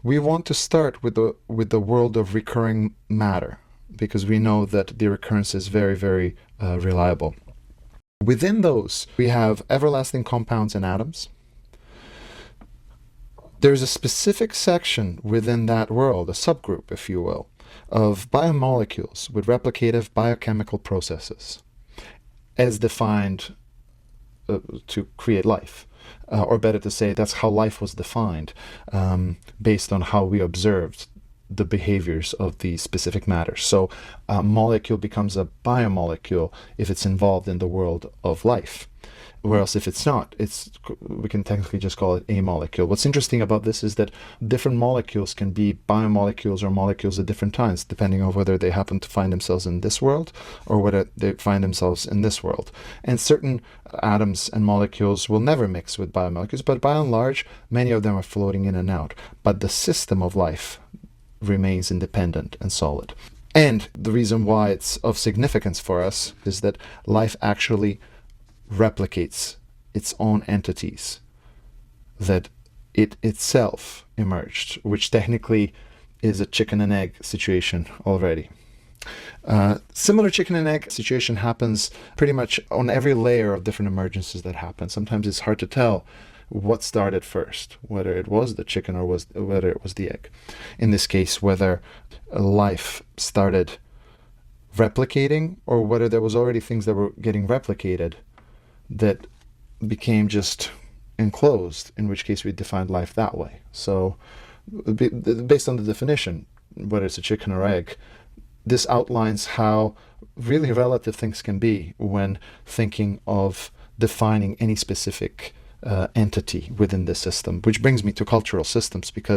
We want to start with the world of recurring matter because we know that the recurrence is very, very reliable. Within those, we have everlasting compounds and atoms. There's a specific section within that world, a subgroup, if you will, of biomolecules with replicative biochemical processes as defined to create life. Or better to say, that's how life was defined based on how we observed the behaviors of the specific matters. So a molecule becomes a biomolecule if it's involved in the world of life. Whereas if it's not, we can technically just call it a molecule. What's interesting about this is that different molecules can be biomolecules or molecules at different times, depending on whether they happen to find themselves in this world or whether they find themselves in this world. And certain atoms and molecules will never mix with biomolecules, but by and large, many of them are floating in and out. But the system of life remains independent and solid. And the reason why it's of significance for us is that life actually replicates its own entities that it itself emerged, which technically is a chicken and egg situation already. Similar chicken and egg situation happens pretty much on every layer of different emergences that happen. Sometimes it's hard to tell what started first, whether it was the chicken or whether it was the egg. In this case, whether life started replicating or whether there was already things that were getting replicated that became just enclosed, in which case we defined life that way. So based on the definition, whether it's a chicken or egg, this outlines how really relative things can be when thinking of defining any specific entity within the system, which brings me to cultural systems, because